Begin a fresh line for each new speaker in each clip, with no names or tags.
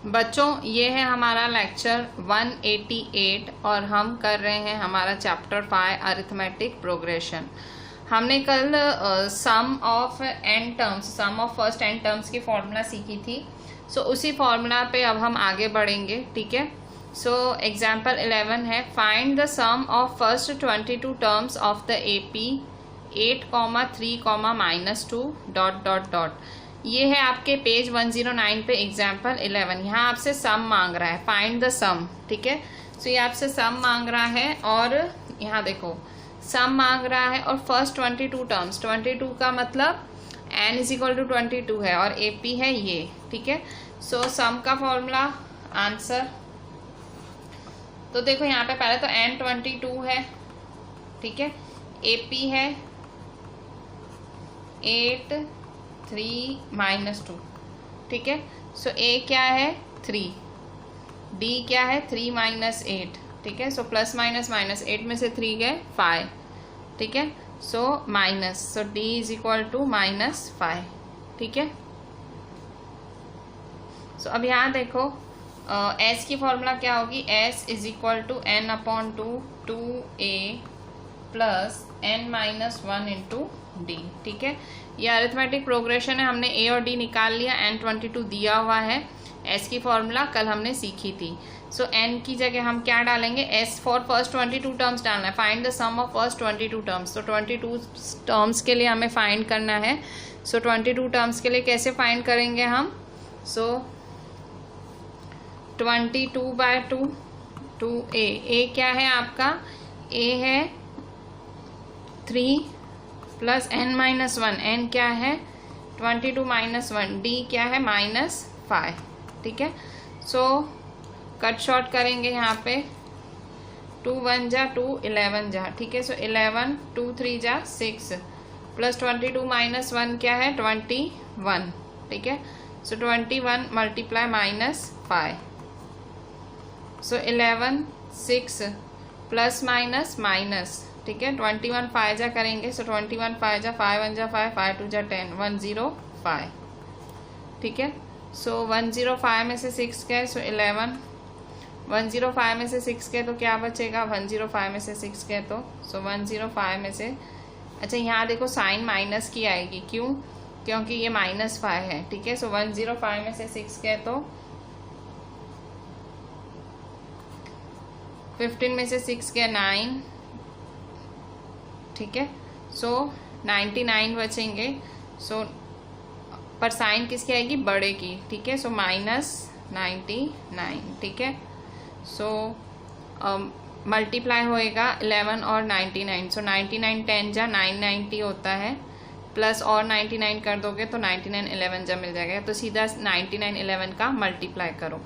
बच्चों ये है हमारा लेक्चर 188 और हम कर रहे हैं हमारा चैप्टर 5 अरिथमेटिक प्रोग्रेशन। हमने कल sum of N terms, sum of first N terms की फॉर्मूला सीखी थी। सो उसी फॉर्मूला पे अब हम आगे बढ़ेंगे, ठीक है। सो एग्जाम्पल 11 है, find the sum of first 22 terms of the AP 8, 3, -2 ... ये है आपके पेज 109 पे एग्जाम्पल 11। यहाँ आपसे सम मांग रहा है, फाइंड द सम, ठीक है। सो ये आपसे सम मांग रहा है और यहाँ देखो सम मांग रहा है और फर्स्ट 22 टर्म्स, 22 का मतलब n = 22 है और AP है ये, ठीक है। सो सम का फॉर्मूला आंसर, तो देखो यहाँ पे पहले तो n 22 है, ठीक है। AP है 8, 3, -2, ठीक है। सो A क्या है 3, D क्या है 3 - 8, ठीक है। सो प्लस माइनस माइनस 8 में से 3 गए 5, ठीक है। सो माइनस, सो D = -5, ठीक है। सो अब यहाँ देखो S की फॉर्मूला क्या होगी, S = n/2 2A + n - 1 × D, ठीक है। ये अरिथमेटिक प्रोग्रेशन है, हमने A और D निकाल लिया, n 22 दिया हुआ है। S की फॉर्मूला कल हमने सीखी थी। सो n की जगह हम क्या डालेंगे, S फॉर फर्स्ट 22 टर्म्स डालना है। Find the sum of first 22 terms, तो 22 टर्म्स के लिए हमें फाइंड करना है। सो 22 टर्म्स के लिए कैसे फाइंड करेंगे हम, सो 22/2 2A, A क्या है आपका, A है 3 + n - 1, n क्या है 22 - 1, D क्या है -5, ठीक है। सो कट शॉर्ट करेंगे यहाँ पे, 2 1 जा 2, 11 जा, ठीक है। सो 11 2 3 जा 6 + 22 - 1 क्या है 21, ठीक है। सो 21 × -5, सो 11 6 प्लस माइनस माइनस, ठीक है। 21 5 जा करेंगे, सो 21 5 जा 5 1 जा 5 5 2 जा 10 105, ठीक है। सो 105 में से 6 गए, सो 11 105 में से 6 गए तो क्या बचेगा, 105 में से 6 गए तो सो 105 में से, अच्छा यहाँ देखो साइन माइनस की आएगी, क्यों, क्योंकि ये -5 है, ठीक है। सो 105 में से 6 गए तो 15 में से 6 गए 9, ठीक है। सो 99 बचेंगे। सो पर साइन किसकी आएगी, बड़े की, ठीक है। सो -99, ठीक है। सो मल्टीप्लाई होएगा 11 और 99, सो 99 10 जा 990 होता है, प्लस और 99 कर दोगे तो 99 11 जा मिल जाएगा। तो सीधा 99 11 का मल्टीप्लाई करो।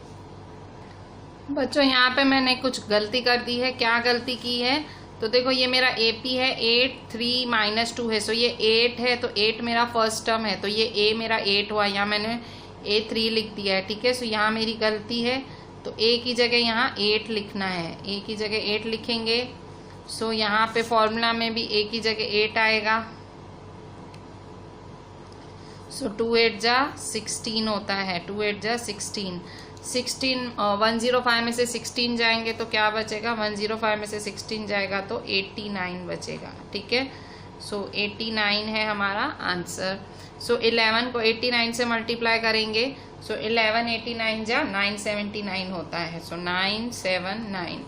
बच्चों यहाँ पे मैंने कुछ गलती कर दी है, क्या गलती की है, तो देखो ये मेरा AP है 8 3 -2 है, सो ये 8 है तो 8 मेरा फर्स्ट टर्म है, तो ये A मेरा 8 हुआ, यहाँ मैंने A 3 लिख दिया है, ठीक है। सो यहाँ मेरी गलती है, तो A की जगह यहाँ 8 लिखना है, A की जगह 8 लिखेंगे। सो यहाँ पे फॉर्मूला में भी A की जगह 8 आएगा। सो 2 8 जा 16 होता है, 2 8 जा 16 105 में से 16 जाएंगे तो क्या बचेगा, 105 में से 16 जाएगा तो 89 बचेगा, ठीक है। सो 89 है हमारा आंसर। सो 11 को 89 से मल्टीप्लाई करेंगे, सो 11 89 जा 979 होता है, so 979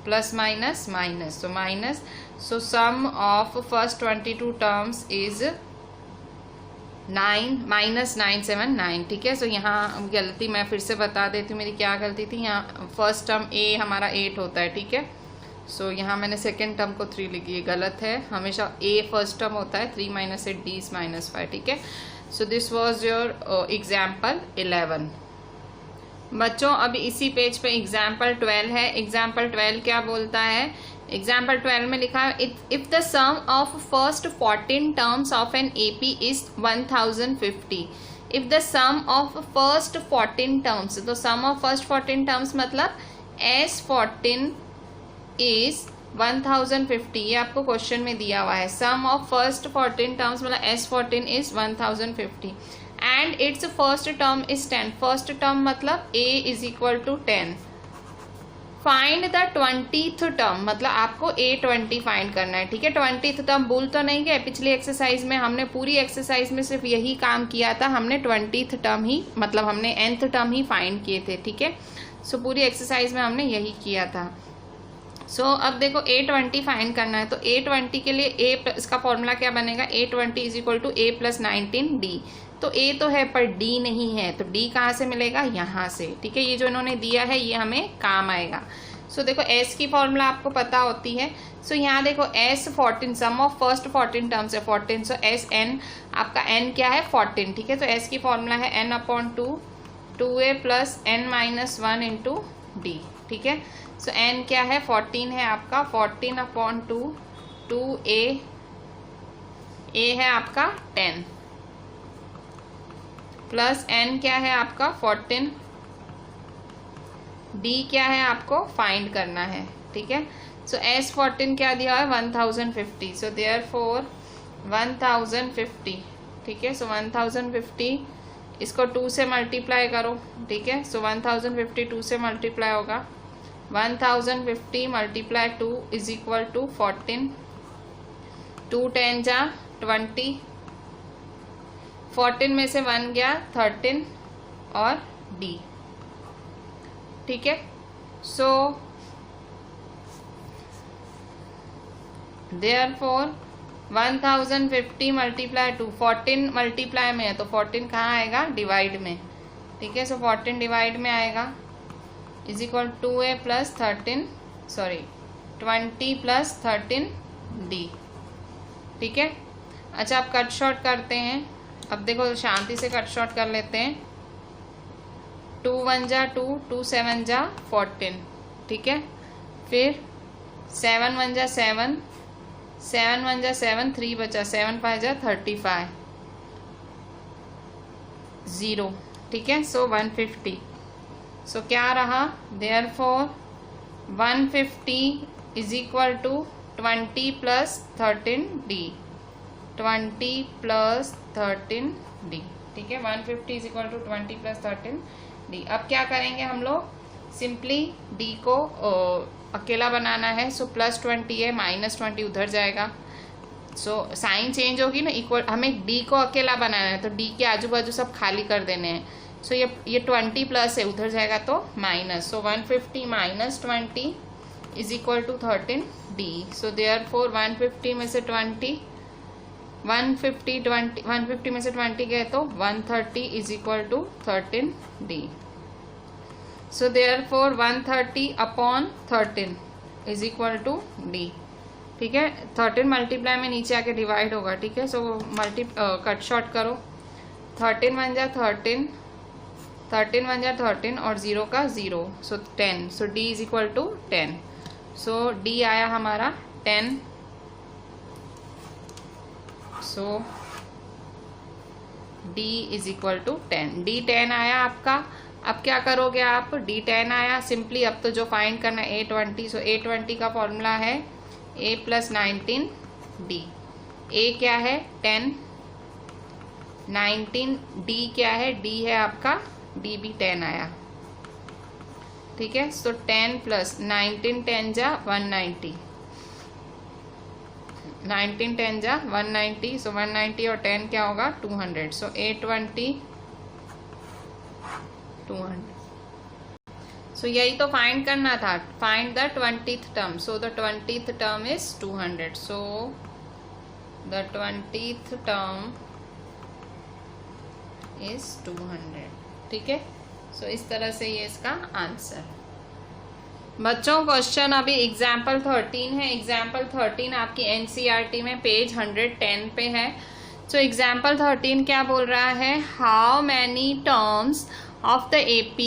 plus minus minus, so minus. So sum of first 22 terms is 9 -979, ठीक है। सो यहाँ गलती मैं फिर से बता देती हूँ, मेरी क्या गलती थी, यहाँ फर्स्ट टर्म A हमारा 8 होता है, ठीक है। सो यहाँ मैंने सेकेंड टर्म को 3 लिखी, ये गलत है, हमेशा A फर्स्ट टर्म होता है, 3 - 8 D is -5, ठीक है। So this was your example 11। बच्चों अब इसी पेज पे एग्जाम्पल 12 है। एग्जाम्पल 12 क्या बोलता है, एग्जाम्पल 12 में लिखा है, if the sum of first 14 terms of an AP is 1050, if the sum of first 14 terms, तो सम ऑफ फर्स्ट 14 टर्म्स मतलब S14 इज 1050, ये आपको क्वेश्चन में दिया हुआ है। सम ऑफ फर्स्ट 14 टर्म्स मतलब S14 is 1050, and its first term is 10। First term मतलब a is equal to 10। Find the 20th term, मतलब आपको A20 फाइंड करना है, ठीक है। 20th टर्म भूल तो नहीं गए, पिछली एक्सरसाइज में हमने पूरी एक्सरसाइज में सिर्फ यही काम किया था, हमने 20th टर्म ही, मतलब हमने nth टर्म ही फाइंड किए थे, ठीक है। सो पूरी एक्सरसाइज में हमने यही किया था। सो अब देखो A20 फाइंड करना है, तो A20 के लिए इसका फॉर्मूला क्या बनेगा, A20 is equal to A + 19D। तो A तो है पर D नहीं है, तो D कहाँ से मिलेगा, यहाँ से, ठीक है। ये जो इन्होंने दिया है ये हमें काम आएगा। सो देखो S की फॉर्मूला आपको पता होती है। सो यहाँ देखो S 14, sum of first 14 terms है 14। सो S n, आपका n क्या है 14, ठीक है। तो S की फॉर्मूला है n/2 2a + n-1 into D, ठीक है। सो n क्या है 14 है आपका, 14/2 2a, a है आपका 10 प्लस n क्या है आपका 14, d क्या है आपको फाइंड करना है, ठीक है। सो S14 क्या दिया है 1050। सो देयरफॉर 1050, ठीक है। सो 1050 इसको 2 से मल्टीप्लाई करो, ठीक है। सो 1050 2 से मल्टीप्लाई होगा, 1050 × 2 इज इक्वल टू 14। 2 10 जा 20, 14 में से 1 गया 13 और D, ठीक है। सो देयरफॉर 1050 × 2, 14 मल्टीप्लाई में है तो 14 कहाँ आएगा, डिवाइड में, ठीक है। सो 14 डिवाइड में आएगा is equal 2a + 13, sorry 20 + 13D, ठीक है। अच्छा अब कट शॉर्ट करते हैं। अब देखो शांति से कट शॉर्ट कर लेते हैं। 2 1 जा 2, 2 7 जा 14, ठीक है। फिर 7 1 जा 7, 7 1 जा 7, 3 बचा, 7 5 जा 35, 0, ठीक है। सो 150। सो क्या रहा, therefore 150 is equal to 20 + 13D, 20 + 13D, ठीक है। 150 इज इक्वल टू 20 + 13D। अब क्या करेंगे हम लोग, सिंपली D को अकेला बनाना है। सो +20 है, -20 उधर जाएगा। सो साइन चेंज होगी ना, इक्वल, हमें D को अकेला बनाना है तो D के आजू बाजू सब खाली कर देने हैं। सो ये 20 प्लस है, उधर जाएगा तो minus. So 150 - 20 is equal to 13D। So therefore 150 में से 20, 150 में से 20 गए तो 130 is equal to 13D। So therefore 130/13 is equal to D, ठीक है। 13 मल्टीप्लाई में नीचे आके डिवाइड होगा, ठीक है। सो कट शॉर्ट करो, 13 1 जा 13, 13 1 जा 13 और 0 का 0, so 10। So D is equal to 10। So D आया हमारा 10। So D is equal to 10। D 10 आया आपका। अब क्या करोगे आप, D 10 आया, सिंपली अब तो जो फाइंड करना है A20। सो A20 का फॉर्मूला है A + 19D। A क्या है 10, 19, D क्या है, D है आपका, D भी 10 आया, ठीक है। सो 10 + 19, 10 जा 190, 19 10 जा 190। सो 190 और 10 क्या होगा 200। सो A20 200। सो यही तो फाइंड करना था, find the 20th term. So the 20th term is 200। So the 20th term is 200, ठीक है। सो इस तरह से ये इसका आंसर। बच्चों क्वेश्चन अभी एग्जाम्पल 13 है। एग्जाम्पल 13 आपकी NCERT में पेज 110 पे है। सो एग्जाम्पल 13 क्या बोल रहा है, how many terms of the AP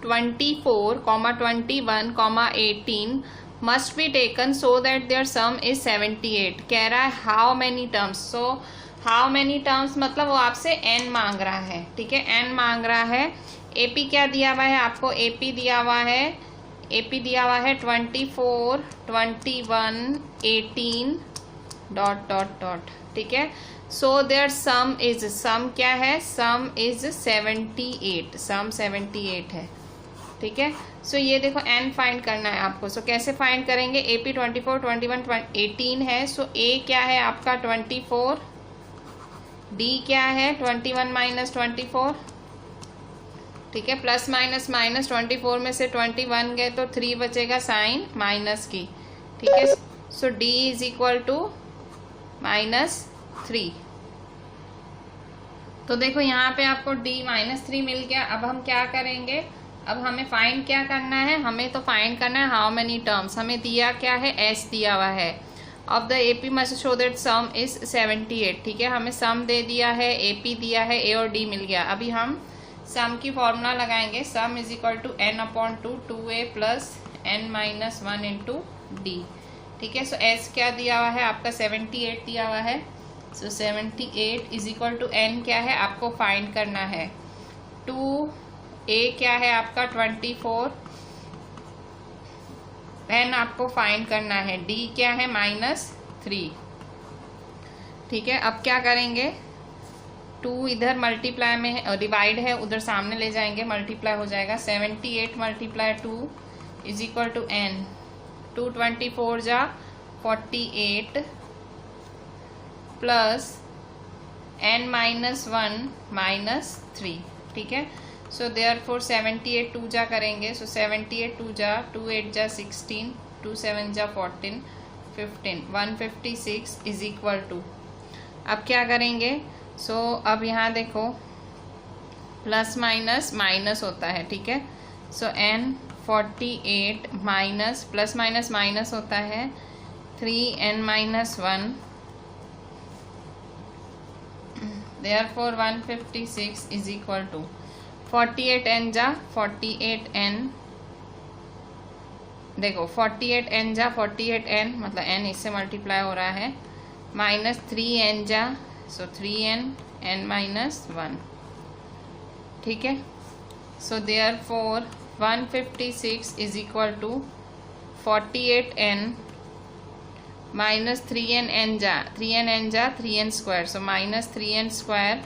24, 21, 18 must be taken so that their sum is 78। कह रहा है how many terms. So how many terms मतलब वो आपसे n मांग रहा है, ठीक है, n मांग रहा है। AP क्या दिया हुआ है आपको, AP दिया हुआ है 24, 21, 18 ... ठीक है। सो देयर सम इज, सम क्या है, सम इज 78, सम 78 है, ठीक है। सो ये देखो n फाइंड करना है आपको। सो कैसे फाइंड करेंगे, AP 24, 21, 18 है। सो A क्या है आपका 24, D क्या है 21 माइनस 24, ठीक है। प्लस माइनस माइनस 24 में से 21 गए तो 3 बचेगा साइन माइनस की, ठीक है। सो D इज इक्वल टू -3। तो देखो यहाँ पे आपको D -3 मिल गया। अब हम क्या करेंगे, अब हमें फाइंड क्या करना है, हमें तो फाइंड करना है हाउ मेनी टर्म्स। हमें दिया क्या है, S दिया हुआ है। Of the AP must show that some is 78, ठीक है। हमें सम दे दिया है, AP दिया है, A और D मिल गया। अभी हम सम की फॉर्मूला लगाएंगे, sum is equal to n/2 2A plus n-1 into D, ठीक है। सो S क्या दिया हुआ है आपका 78 दिया हुआ है। सो 78 इज इक्वल टू n क्या है आपको फाइंड करना है, 2A क्या है आपका 24, n आपको फाइंड करना है, D क्या है -3, ठीक है। अब क्या करेंगे, 2 इधर मल्टीप्लाई में है, डिवाइड है, उधर सामने ले जाएंगे, मल्टीप्लाई हो जाएगा। 78 multiply 2 is equal to n, 2 24 जा 48 प्लस n-1 -3, ठीक है। सो देयरफॉर 78 2 जा करेंगे, सो 78 2 जा 2 8 जा 16, 2 7 जा 14, 15, 156 इज इक्वल टू, अब क्या करेंगे, सो अब यहाँ देखो प्लस माइनस माइनस होता है, ठीक है। सो n 48 minus plus minus minus होता है 3n-1, therefore 156 is equal to 48n जा 48n, देखो 48n जा 48n मतलब n इससे मल्टीप्लाई हो रहा है, -3n जा, सो 3n-1, ठीक है। So therefore 156 is equal to 48n -3n जा 3n जा 3n स्क्वायर, सो -3n स्क्वायर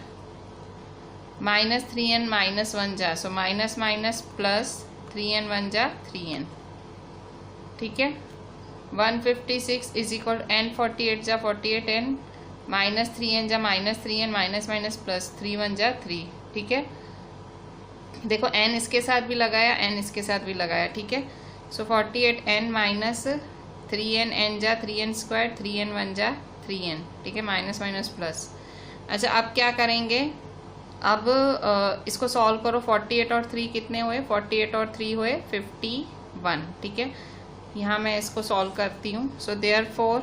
-3n-1 जा, so minus minus plus 3n-1 जा 3n, ठीक है। 156 इज इक्वल n 48 जा 48n -3n जा -3n माइनस माइनस प्लस 3 1 जा 3, ठीक है। देखो n इसके साथ भी लगाया, n इसके साथ भी लगाया, ठीक है। सो 48n -3n n जा 3n स्क्वायर, 3n-1 जा 3n, ठीक है, माइनस माइनस प्लस। अच्छा अब क्या करेंगे, अब इसको सॉल्व करो। 48 और 3 कितने हुए, 48 और 3 हुए 51, ठीक है। यहाँ मैं इसको सॉल्व करती हूँ। So therefore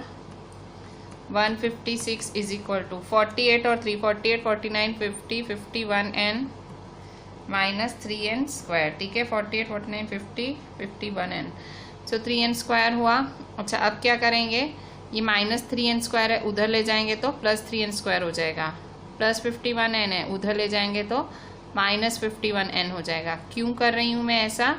156 is equal to 48 और 3, 48 49 50 51n -3n स्क्वायर, ठीक है। 48 49 50 51n, सो 3n स्क्वायर हुआ। अच्छा अब क्या करेंगे, ये -3n स्क्वायर है, उधर ले जाएंगे तो +3n स्क्वायर हो जाएगा, +51n है, उधर ले जाएंगे तो -51n हो जाएगा। क्यों कर रही हूँ मैं ऐसा,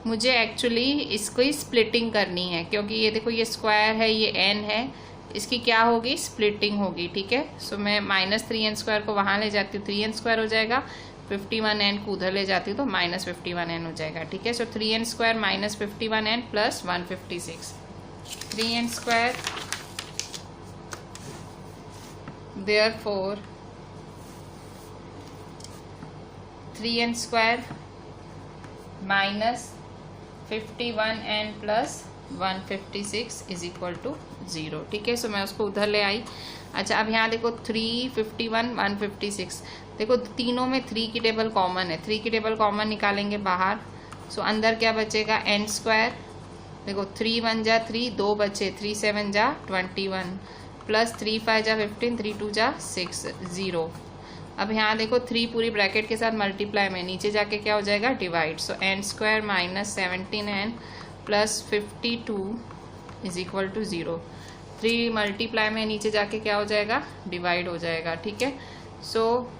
मुझे एक्चुअली इसको ही स्प्लिटिंग करनी है, क्योंकि ये देखो ये स्क्वायर है, ये n है, इसकी क्या होगी, स्प्लिटिंग होगी, ठीक है। सो मैं -3n स्क्वायर को वहाँ ले जाती हूँ, 3n स्क्वायर हो जाएगा, 51n को उधर ले जाती हूँ तो -51n हो जाएगा, ठीक है। So 3n square -51n plus 156, 3n square, therefore 3n square -51n plus 156 is equal to 0, ठीक है। सो मैं उसको उधर ले आई। अच्छा अब यहाँ देखो 3 51 156, देखो तीनों में 3 की टेबल कॉमन है, 3 की टेबल कॉमन निकालेंगे बाहर। सो अंदर क्या बचेगा, n स्क्वायर, देखो 3 1 जा 3, 2 बचे, 3 7 जा 21 प्लस 3 5 जा 15, 3 2 जा 6 0। अब यहाँ देखो 3 पूरी ब्रैकेट के साथ मल्टीप्लाई में, नीचे जाके क्या हो जाएगा, divide. So n square -17n plus 52 is equal to 0। 3 multiply में नीचे जाके क्या हो जाएगा, डिवाइड हो जाएगा, ठीक है। सो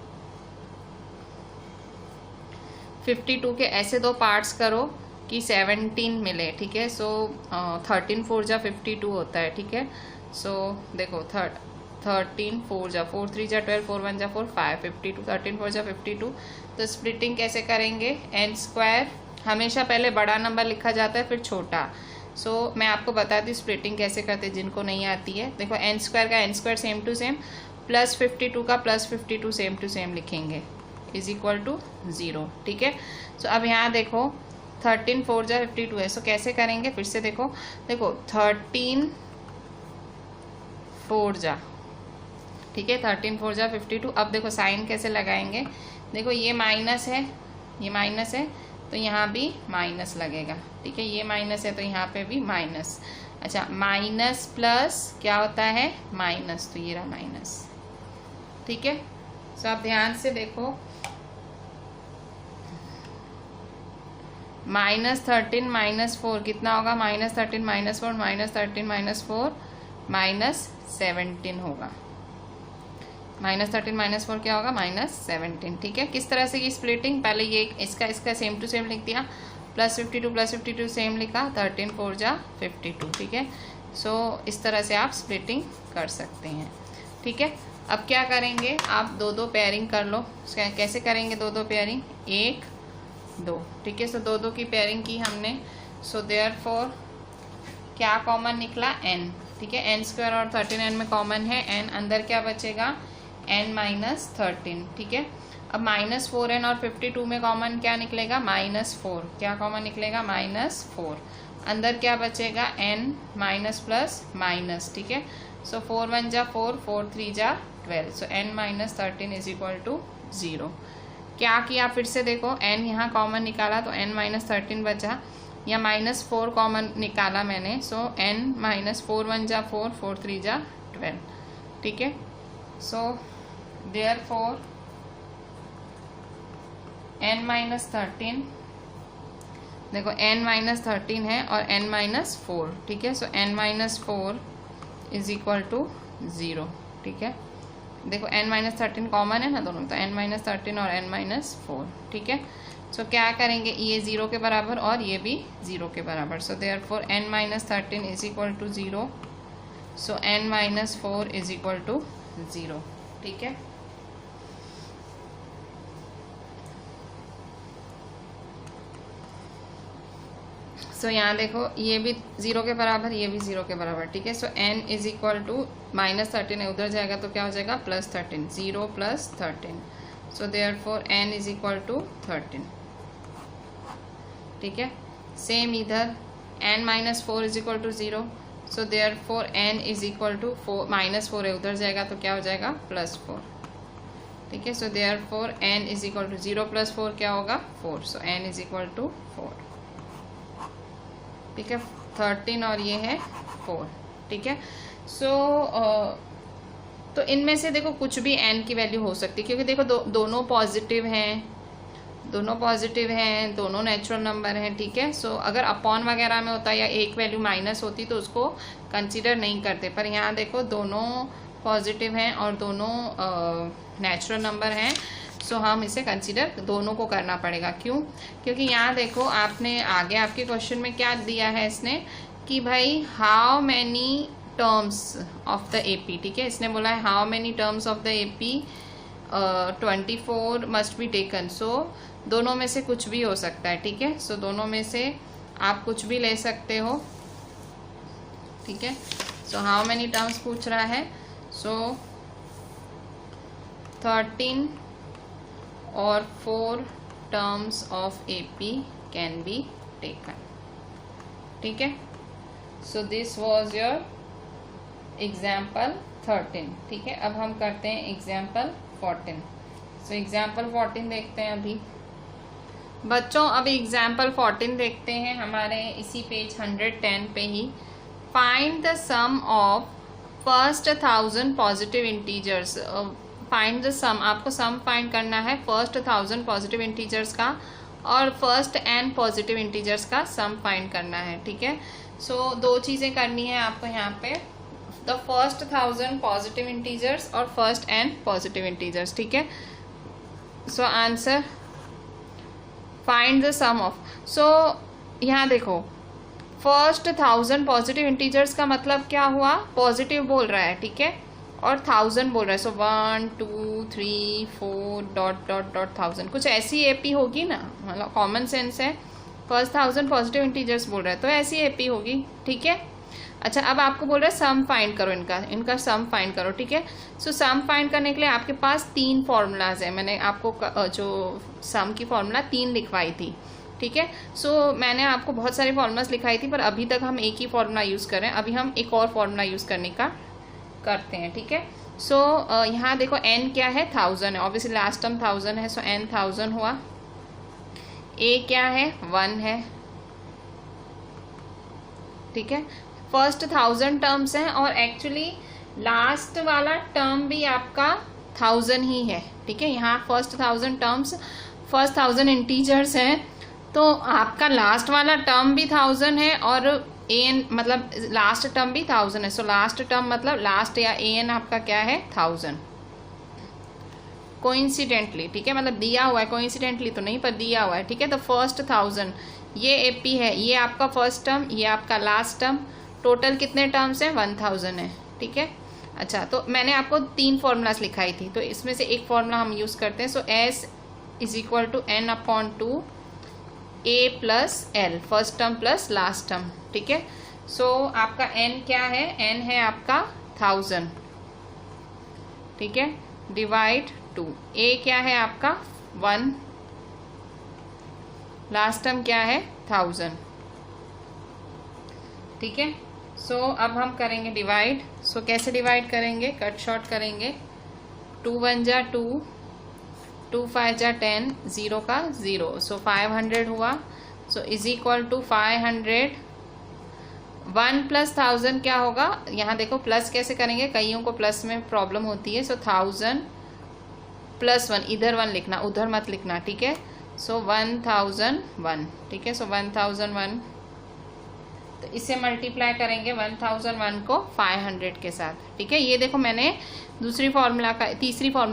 52 के ऐसे दो पार्ट्स करो कि 17 मिले, ठीक है। सो 13 4 जा 52 होता है, ठीक है। सो देखो 13 4 जा 4 3 जा 12 4 1 जा 4 5 52 13 4 जा 52। तो स्प्लिटिंग कैसे करेंगे, एन स्क्वायर हमेशा पहले बड़ा नंबर लिखा जाता है फिर छोटा। सो मैं आपको बताती हूँ स्प्लिटिंग कैसे करते हैं जिनको नहीं आती है। देखो एन स्क्वायर का n square same to same, plus 52 का प्लस 52 सेम टू सेम लिखेंगे, इज इक्वल टू 0। ठीक है, सो अब यहाँ देखो 13 4 जा 52 है। सो कैसे करेंगे, फिर से देखो 13 4 जा, ठीक है 13 4 जा 52। अब देखो साइन कैसे लगाएंगे, देखो ये माइनस है, ये माइनस है तो यहाँ भी माइनस लगेगा। ठीक है, ये माइनस है तो यहाँ पे भी माइनस। अच्छा, माइनस प्लस क्या होता है, माइनस, तो ये रहा माइनस। ठीक है, सो आप ध्यान से देखो, -13 -4 कितना होगा, -13 -4 -13 -4 -17 होगा। -13 -4 क्या होगा, -17। ठीक है, किस तरह से की स्प्लिटिंग, पहले ये इसका सेम टू सेम लिख दिया, +52 सेम लिखा, 13 4 जा 52। ठीक है, सो इस तरह से आप स्प्लिटिंग कर सकते हैं। ठीक है, अब क्या करेंगे, आप दो दो पेयरिंग कर लो। कैसे करेंगे दो दो पेयरिंग, 1 2। ठीक है, सो दो दो की पेयरिंग की हमने। सो देयरफॉर क्या कॉमन निकला, n। ठीक है, n स्क्वायर और 13n में कॉमन है, n अंदर क्या बचेगा, n -13। ठीक है, अब -4n और 52 में कॉमन क्या निकलेगा, -4। क्या कॉमन निकलेगा, -4। अंदर क्या बचेगा, n माइनस प्लस माइनस। ठीक है, सो 4 1 जा 4 4 3 जा 12। सो n -13 इज इक्वल टू 0। क्या किया, फिर से देखो n यहाँ कॉमन निकाला तो n -13 बचा, या -4 कॉमन निकाला मैंने, सो n -4 1 जा 4 4 3 जा 12। ठीक है, सो देयरफॉर n -13, देखो n -13 है और n -4। ठीक है, सो n -4 इज इक्वल टू 0। ठीक है, देखो n -13 कॉमन है ना दोनों, तो n -13 और n -4। ठीक है, सो क्या करेंगे, ये 0 के बराबर और ये भी 0 के बराबर। So therefore n -13 is equal to 0। So n -4 is equal to 0। ठीक है, सो यहाँ देखो ये भी 0 के बराबर, ये भी 0 के बराबर। ठीक है, सो n इज इक्वल टू -13 है, उधर जाएगा तो क्या हो जाएगा, +13, 0 + 13। So therefore n is equal to 13। ठीक है, सेम इधर n -4 is equal to 0। So therefore n is equal to -4 है, उधर जाएगा तो क्या हो जाएगा, +4। ठीक है, so therefore n is equal to 0 + 4 क्या होगा, 4। So n is equal to 4। ठीक है, 13 और ये है 4। ठीक है, सो तो इनमें से देखो कुछ भी n की वैल्यू हो सकती है, क्योंकि देखो दोनों पॉजिटिव हैं, दोनों नेचुरल नंबर हैं। ठीक है, सो अगर अपॉन वगैरह में होता या एक वैल्यू माइनस होती तो उसको कंसीडर नहीं करते, पर यहाँ देखो दोनों पॉजिटिव हैं और दोनों नेचुरल नंबर हैं, सो हम इसे कंसीडर दोनों को करना पड़ेगा। क्यों, क्योंकि यहाँ देखो आपने आगे आपके क्वेश्चन में क्या दिया है इसने, कि भाई how many terms of the AP. ठीक है, इसने बोला है how many terms of the AP 24 must be taken. So दोनों में से कुछ भी हो सकता है। ठीक है, सो दोनों में से आप कुछ भी ले सकते हो। ठीक है, सो हाउ मैनी टर्म्स पूछ रहा है, सो 13 और 4 terms of AP can be taken. ठीक है, so this was your example 13। ठीक है, अब हम करते हैं एग्जाम्पल 14। सो एग्जाम्पल 14 देखते हैं अभी बच्चों। अब एग्जाम्पल 14 देखते हैं हमारे इसी पेज 110 पे ही। Find the sum of first 1000 positive integers. Find the sum, आपको सम फाइंड करना है फर्स्ट 1000 पॉजिटिव इंटीजर्स का और फर्स्ट n पॉजिटिव इंटीजर्स का सम फाइंड करना है। ठीक है, सो दो चीज़ें करनी है आपको यहाँ पे, द फर्स्ट 1000 पॉजिटिव इंटीजर्स और फर्स्ट n पॉजिटिव इंटीजर्स। ठीक है, so answer find the sum of. So यहाँ देखो फर्स्ट 1000 पॉजिटिव इंटीजर्स का मतलब क्या हुआ, पॉजिटिव बोल रहा है। ठीक है, और 1000 बोल रहा है, सो 1 2 3 4 डॉट डॉट डॉट 1000, कुछ ऐसी एपी होगी ना, मतलब कॉमन सेंस है। फर्स्ट 1000 पॉजिटिव इंटीजर्स बोल रहा है तो ऐसी एपी होगी, ठीक है। अच्छा, अब आपको बोल रहा है सम फाइंड करो, इनका सम फाइंड करो, ठीक है। सो सम फाइंड करने के लिए आपके पास 3 फॉर्मूलाज है। मैंने आपको जो सम की फॉर्मूला 3 लिखवाई थी, ठीक है। सो मैंने आपको बहुत सारी फॉर्मूलाज लिखाई थी, पर अभी तक हम एक ही फॉर्मूला यूज़ कर रहे हैं। अभी हम एक और फॉर्मूला यूज़ करने का करते हैं, ठीक है। सो यहाँ देखो n क्या है, 1000 है, ऑब्वियसली लास्ट टर्म 1000 है, सो n 1000 हुआ। a क्या है, 1 है, ठीक है। फर्स्ट 1000 टर्म्स हैं और एक्चुअली लास्ट वाला टर्म भी आपका 1000 ही है, ठीक है। यहाँ फर्स्ट 1000 टर्म्स, फर्स्ट 1000 इंटीजर्स हैं, तो आपका लास्ट वाला टर्म भी 1000 है और an मतलब लास्ट टर्म भी 1000 है। सो लास्ट टर्म मतलब लास्ट या an आपका क्या है, 1000 कोइंसिडेंटली, ठीक है। मतलब दिया हुआ है, कोइंसिडेंटली तो नहीं पर दिया हुआ है, ठीक है। तो फर्स्ट 1000 ये एपी है, ये आपका फर्स्ट टर्म, ये आपका लास्ट टर्म, टोटल कितने टर्म्स हैं, 1000 है, ठीक है। अच्छा, तो मैंने आपको 3 फॉर्मूलाज लिखाई थी, तो इसमें से एक फॉर्मूला हम यूज़ करते हैं। So s is equal to n/2 a plus l, first term plus last term, ठीक है। सो आपका n क्या है, n है आपका 1000, ठीक है, डिवाइड 2, a क्या है आपका 1, लास्ट टर्म क्या है 1000, ठीक है। सो अब हम करेंगे डिवाइड। सो कैसे डिवाइड करेंगे, कट शॉर्ट करेंगे, 2 1 जा 2, 2 5 जा 10, 0 का 0, सो 500 हुआ। So is equal to 500, 1 plus 1000 क्या होगा, यहाँ देखो प्लस कैसे करेंगे, कईयों को प्लस में प्रॉब्लम होती है। सो 1000 प्लस 1, इधर 1 लिखना, उधर मत लिखना, ठीक है। सो 1001, ठीक है। सो 1001, तो इसे मल्टीप्लाई करेंगे 1001 को 500 के साथ, ठीक है। ये देखो मैंने तीसरी फार्मूला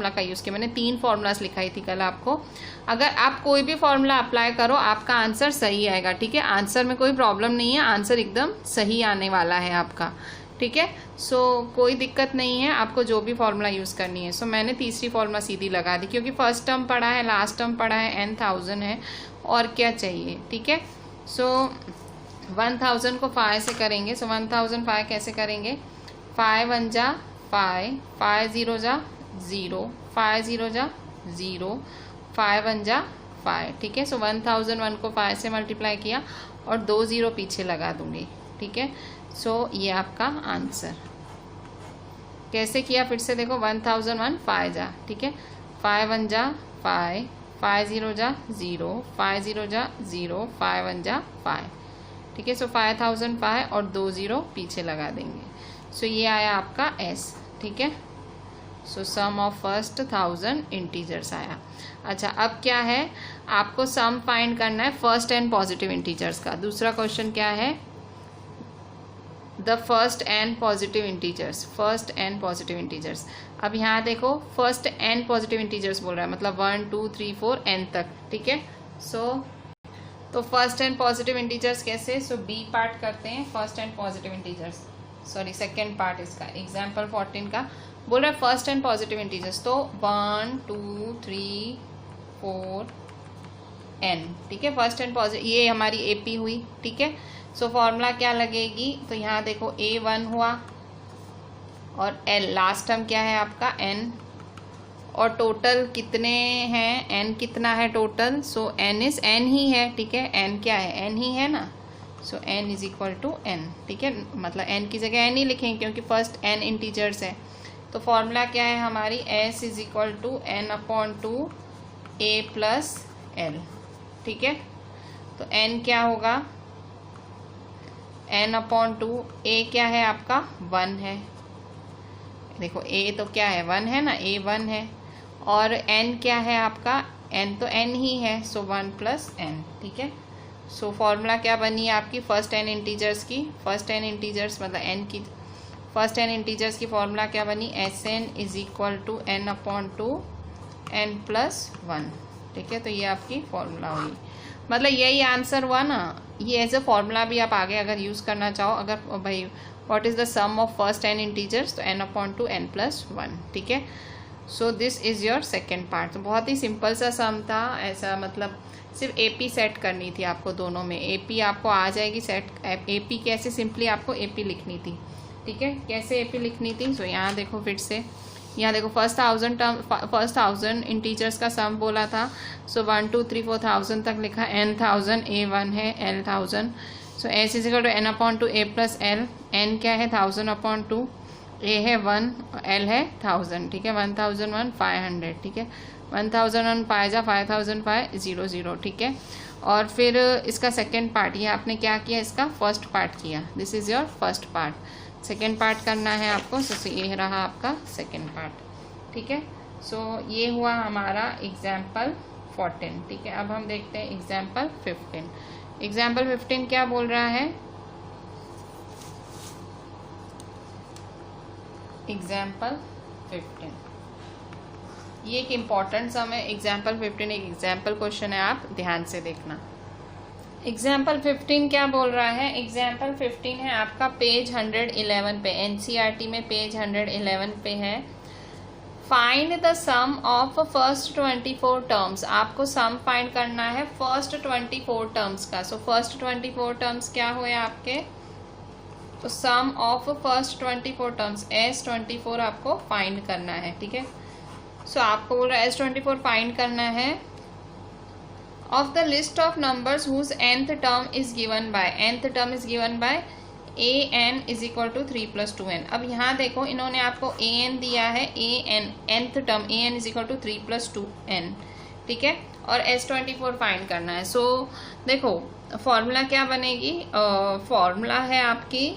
का यूज़ किया, मैंने 3 फार्मूलाज लिखाई थी कल आपको। अगर आप कोई भी फार्मूला अप्लाई करो आपका आंसर सही आएगा, ठीक है। आंसर में कोई प्रॉब्लम नहीं है, आंसर एकदम सही आने वाला है आपका, ठीक है। सो कोई दिक्कत नहीं है, आपको जो भी फार्मूला यूज़ करनी है। सो मैंने तीसरी फार्मूला सीधी लगा दी, क्योंकि फर्स्ट टर्म पढ़ा है, लास्ट टर्म पढ़ा है, n 1000 है, और क्या चाहिए, ठीक है। सो 1000 को 5 से करेंगे। सो 1005 कैसे करेंगे, 5 1 जा 5, 5 0 जा 0, 5 0 जा 0, 5 1 जा 5, ठीक है। सो 1001 को 5 से मल्टीप्लाई किया और 2 0 पीछे लगा दूंगी, ठीक है। सो ये आपका आंसर। कैसे किया फिर से देखो, 1001 5 जा, ठीक है, 5 1 जा 5, 5 0 जा 0, 5 0 जा 0, 5 1 जा 5, ठीक है। सो 5005 और 2 0 पीछे लगा देंगे। सो ये आया आपका s, ठीक है। सो सम ऑफ फर्स्ट 1000 इंटीजर्स आया। अच्छा, अब क्या है, आपको सम फाइंड करना है फर्स्ट एंड पॉजिटिव इंटीजर्स का। दूसरा क्वेश्चन क्या है, the first and positive integers, first and positive integers. अब यहाँ देखो फर्स्ट एंड पॉजिटिव इंटीजर्स बोल रहा है, मतलब 1 2 3 4 n तक, ठीक है। सो तो फर्स्ट एंड पॉजिटिव इंटीजर्स कैसे, सो बी पार्ट करते हैं, first and positive integers, sorry second part इसका, एग्जाम्पल 14 का बोल रहा है फर्स्ट एंड पॉजिटिव इंटीजर्स। तो 1 2 3 4 n, ठीक है। फर्स्ट एंड पॉजिटिव, ये हमारी एपी हुई, ठीक है। सो फॉर्मूला क्या लगेगी, तो यहाँ देखो a1 हुआ और l, लास्ट टर्म क्या है आपका n, और टोटल कितने हैं, n कितना है total, so n is n ही है, ठीक है। n क्या है, n ही है ना, so n is equal to n, ठीक है। मतलब n की जगह n ही लिखेंगे क्योंकि फर्स्ट n इंटीजर्स है। तो फॉर्मूला क्या है हमारी, s is equal to n/2 a plus l, ठीक है। तो n क्या होगा, n/2, a क्या है आपका 1 है, देखो a तो क्या है 1 है ना, a 1 है, और n क्या है आपका, n तो n ही है, सो 1 प्लस n, ठीक है। सो फॉर्मूला क्या बनी है आपकी फर्स्ट n इंटीजर्स की, फर्स्ट n इंटीजर्स मतलब n की, फर्स्ट n इंटीजर्स की फॉर्मूला क्या बनी, Sn is equal to n/2 n plus 1, ठीक है, तो ये आपकी फॉर्मूला हुई, मतलब यही आंसर हुआ ना। ये एज अ फॉर्मूला भी आप आगे अगर यूज़ करना चाहो, अगर भाई what is the sum of first n integers, तो n/2n+1, ठीक है। So this is your second part. तो बहुत ही सिंपल सा सम था, ऐसा मतलब सिर्फ AP सेट करनी थी आपको दोनों में। AP आपको आ जाएगी सेट, AP कैसे, सिंपली आपको AP लिखनी थी, ठीक है। कैसे AP लिखनी थी, तो यहाँ देखो फिर से, यहाँ देखो फर्स्ट 1000 इंटीजर्स का सम बोला था। सो 1 2 3 4 1000 तक लिखा, n1000, A1 है, L1000। सो S = n/2 A+L। n क्या है 1000/2, A है 1, L है 1000, ठीक है। 1001 500, ठीक है। 1001 5 जा 5005 00, ठीक है। और फिर इसका सेकेंड पार्ट, ये आपने क्या किया, इसका फर्स्ट पार्ट किया। This is your first part. Second part करना है आपको, सो ये रहा आपका सेकेंड पार्ट, ठीक है। सो ये हुआ हमारा एग्जाम्पल 14, ठीक है। अब हम देखते हैं एग्जाम्पल 15। एग्जाम्पल 15 क्या बोल रहा है, एग्जाम्पल 15, ये एक इम्पॉर्टेंट सम है। एग्जाम्पल 15 एक एग्जाम्पल क्वेश्चन है, आप ध्यान से देखना। एग्जाम्पल 15 क्या बोल रहा है, एग्जाम्पल 15 है आपका पेज 111 पे, NCERT में पेज 111 पे है। Find the sum of first 24 terms. आपको सम फाइंड करना है फर्स्ट 24 टर्म्स का। सो फर्स्ट 24 टर्म्स क्या हुए आपके, तो sum of first 24 terms S24 आपको फाइंड करना है, ठीक है। सो आपको बोल रहा है S24 फाइंड करना है of the list of numbers whose nth term is given by, nth term is given by an = 3 + 2n। अब यहाँ देखो इन्होंने आपको an दिया है, an nth term an = 3 + 2n, ठीक है। और S24 फाइंड करना है। सो देखो फॉर्मूला क्या बनेगी, फॉर्मूला है आपकी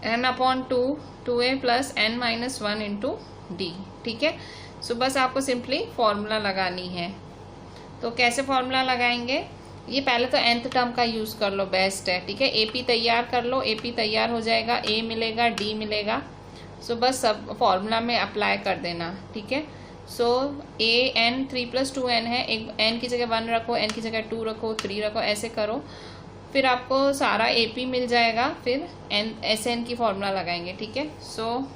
n/2 2a + n-1 × d, ठीक है। सो बस आपको सिंपली फॉर्मूला लगानी है। तो कैसे फॉर्मूला लगाएंगे, ये पहले तो nth टर्म का यूज़ कर लो, बेस्ट है, ठीक है। AP तैयार कर लो, AP तैयार हो जाएगा, A मिलेगा, D मिलेगा। सो बस सब फॉर्मूला में अप्लाई कर देना, ठीक है। सो an 3 + 2n है, एक n की जगह 1 रखो, n की जगह 2 रखो, 3 रखो, ऐसे करो, फिर आपको सारा AP मिल जाएगा। फिर SN की फॉर्मूला लगाएंगे, ठीक है। सो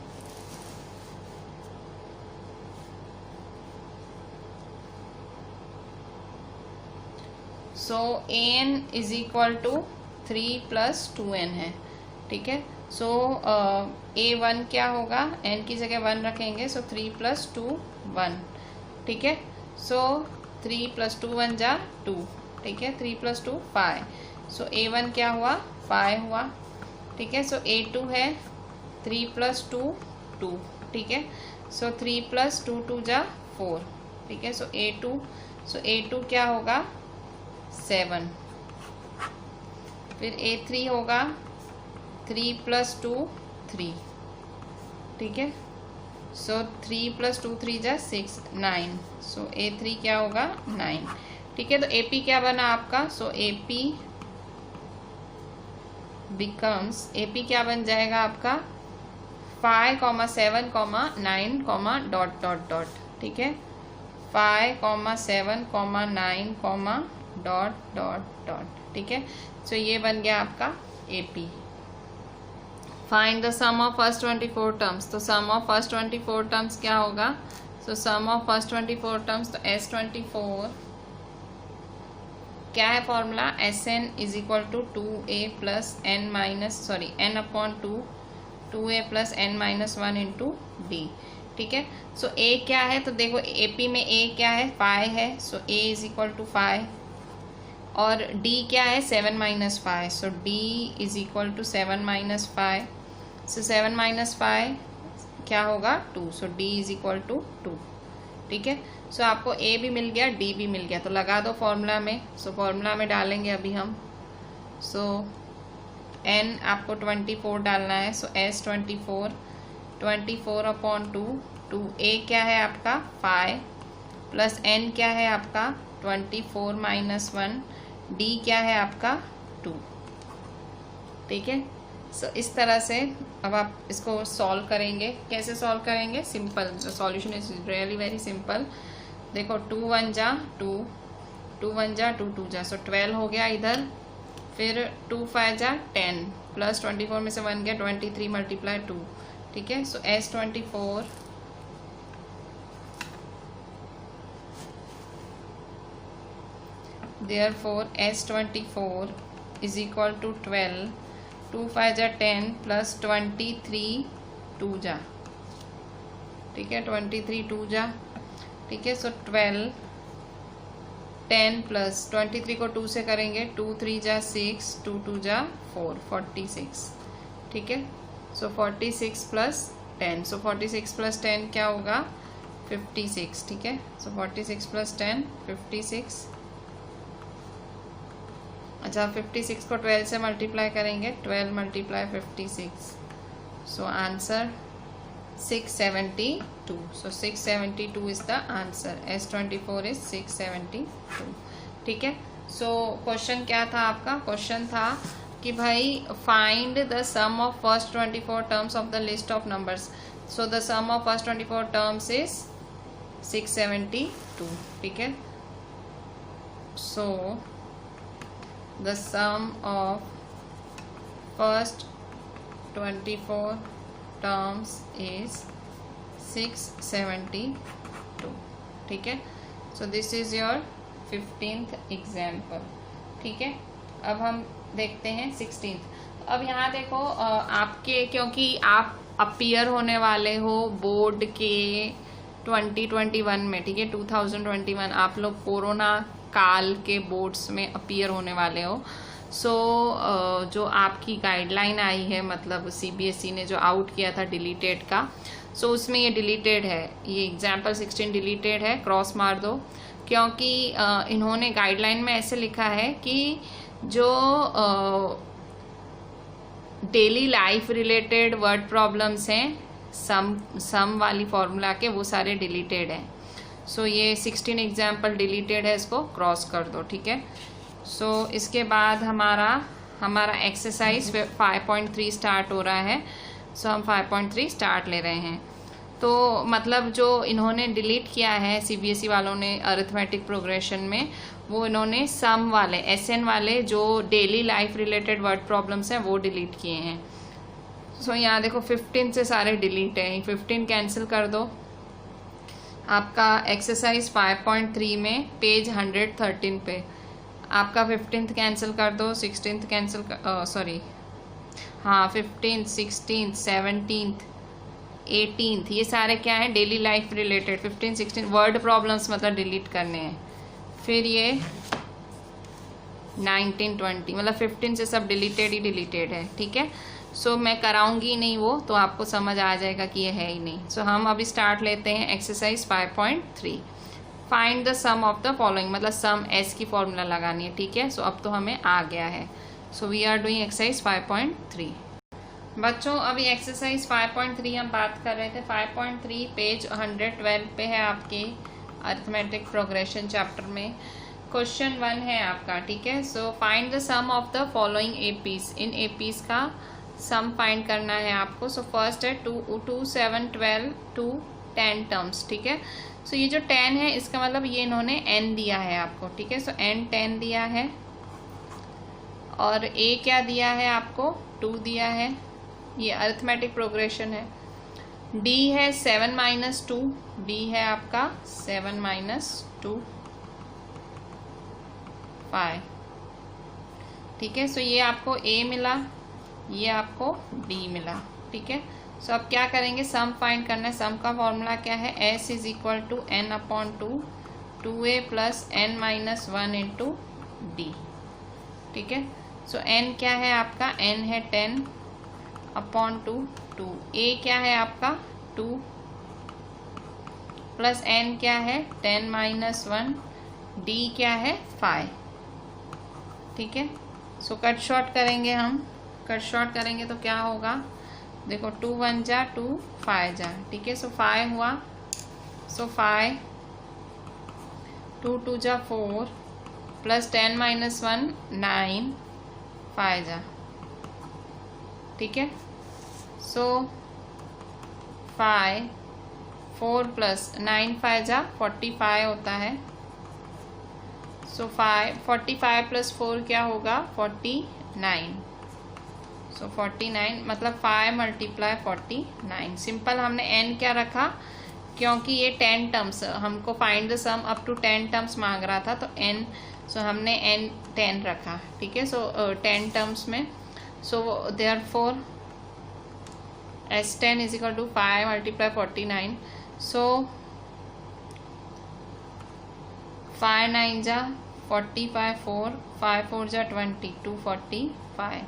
an = 3 + 2n है, ठीक है। सो A1 क्या होगा, n की जगह 1 रखेंगे, सो 3 + 2 1, ठीक है। सो 3 + 2 1 जा 2, ठीक है। 3 + 2 5। सो A1 क्या हुआ, 5 हुआ, ठीक है। सो A2 है 3 + 2 2, ठीक है। सो 3 + 2 2 जा 4, ठीक है। सो A2 क्या होगा 7। फिर A3 होगा 3 + 2 3, ठीक है। सो 3 + 2 3 जा 6 9। सो A3 क्या होगा 9, ठीक है। तो AP क्या बना आपका, सो AP क्या बन जाएगा आपका 5, 7, 9, डॉट, ठीक है। 5, 7, 9, डॉट, ठीक है। सो ये बन गया आपका AP। Find the sum of first 24 terms. तो सम ऑफ फर्स्ट 24 टर्म्स क्या होगा, so sum of first 24 terms, तो S24 क्या है formula, SN = 2a + n/2 2a + n-1 × d, ठीक है। सो A क्या है, तो देखो AP में A क्या है 5 है, सो A = 5। और D क्या है 7 - 5, सो D = 7 - 5। सो 7 - 5 क्या होगा 2, सो D = 2, ठीक है। सो आपको A भी मिल गया, D भी मिल गया, तो लगा दो फॉर्मूला में। सो फॉर्मूला में डालेंगे अभी हम। सो N आपको 24 डालना है, सो S24 24/2 2A क्या है आपका 5 + N क्या है आपका 24 - 1, D क्या है आपका 2, ठीक है। सो इस तरह से अब आप इसको सॉल्व करेंगे। कैसे सॉल्व करेंगे, simple, the solution is really very simple. देखो 2 1 जा 2, 2 1 जा 2 2 जा, सो 12 हो गया इधर। फिर 2 5 जा 10 प्लस 24 में से 1 गया 23 मल्टीप्लाई 2, ठीक है। सो S24 therefore S24 is equal to 12, 2 5 जा 10 प्लस 23 2 जा, ठीक है, 23 2 जा, ठीक है। सो 12 10 प्लस 23 को 2 से करेंगे, 2 3 जा 6, 2 2 जा 4, 46, ठीक है। सो 46 प्लस 10, सो 46 प्लस 10 क्या होगा 56, ठीक है। सो 46 प्लस 10 56, अच्छा 56 को 12 से मल्टीप्लाई करेंगे, 12 multiply 56, so answer 672, so 672 is the answer. S24 is 672, ठीक है। सो क्वेश्चन क्या था आपका? क्वेश्चन था कि भाई find the sum of first 24 terms of the list of numbers. So the sum of first 24 terms is 672, ठीक है। सो the sum of first 24 terms is 672, ठीक है। so this is your 15th example, ठीक है। अब हम देखते हैं 16th। अब यहाँ देखो आपके, क्योंकि आप अपीयर होने वाले हो बोर्ड के 2021 में, ठीक है, 2021 आप लोग कोरोना काल के बोर्ड्स में अपीयर होने वाले हो। सो जो आपकी गाइडलाइन आई है, मतलब CBSE ने जो आउट किया था डिलीटेड का, सो उसमें ये डिलीटेड है, ये एग्जाम्पल 16 डिलीटेड है, क्रॉस मार दो। क्योंकि इन्होंने गाइडलाइन में ऐसे लिखा है कि जो daily life related word problems हैं सम वाली फॉर्मूला के, वो सारे डिलीटेड हैं। सो ये 16 एग्जाम्पल डिलीटेड है, इसको क्रॉस कर दो, ठीक है। सो इसके बाद हमारा एक्सरसाइज 5.3 स्टार्ट हो रहा है। सो हम 5.3 स्टार्ट ले रहे हैं। तो मतलब जो इन्होंने डिलीट किया है CBSE वालों ने अरिथमेटिक प्रोग्रेशन में, वो इन्होंने सम वाले SN वाले जो daily life related word problems हैं वो डिलीट किए हैं। सो यहाँ देखो 15 से सारे डिलीट हैं, 15 कैंसिल कर दो। आपका एक्सरसाइज 5.3 में पेज 113 पे आपका 15th कैंसिल कर दो, 16th कैंसिल सॉरी हाँ 15th 16th 17th 18th ये सारे क्या हैं daily life related. 15 16 word problems मतलब डिलीट करने हैं। फिर ये 19 20 मतलब 15 से सब डिलीटेड ही डिलीटेड है, ठीक है। सो मैं कराऊंगी नहीं वो, तो आपको समझ आ जाएगा कि ये है ही नहीं। सो हम अभी स्टार्ट लेते हैं exercise 5.3। Find the sum of the following, मतलब सम S की फॉर्मूला लगानी है, ठीक है। सो अब तो हमें आ गया है। So we are doing exercise 5.3। बच्चों अभी एक्सरसाइज 5.3 हम बात कर रहे थे। 5.3 पेज 112 पे है आपके अरिथमेटिक प्रोग्रेशन चैप्टर में। क्वेश्चन 1 है आपका, ठीक है। So find the sum of the following APs। इन APs का सम फाइंड करना है आपको। सो फर्स्ट है 2 7 12 2 10 टर्म्स, ठीक है। सो ये जो 10 है इसका मतलब ये इन्होंने n दिया है आपको, ठीक है। सो n 10 दिया है और a क्या दिया है आपको 2 दिया है, ये अरिथमेटिक प्रोग्रेशन है। d है 7 - 2, d है आपका 7 - 2 5, ठीक है। सो ये आपको a मिला, ये आपको d मिला, ठीक है। सो अब क्या करेंगे, सम फाइंड करना है। सम का फॉर्मूला क्या है, S = n/2 2a + n - 1 × d, ठीक है। सो n क्या है आपका, n है 10/2 2, a क्या है आपका 2 प्लस n क्या है 10 - 1, d क्या है 5, ठीक है। सो कट शॉर्ट करेंगे हम, कट शॉर्ट करेंगे तो क्या होगा, देखो 2 1 जा 2 5 जा, ठीक है। सो 5 हुआ, सो 5 2 2 जा 4 प्लस 10 - 1 9 5 जा, ठीक है। सो 5 4 प्लस 9 5 जा 45 होता है। सो 45 प्लस 4 क्या होगा 49। सो 49 मतलब 5 मल्टीप्लाई 49। सिंपल। हमने n क्या रखा, क्योंकि ये 10 टर्म्स हमको find the sum up to 10 terms मांग रहा था, तो n सो हमने n 10 रखा। ठीक है। सो 10 टर्म्स में so therefore S10 is equal to 5 multiply 49। So 5 9 जा 45 4 5 4 जा 20 245।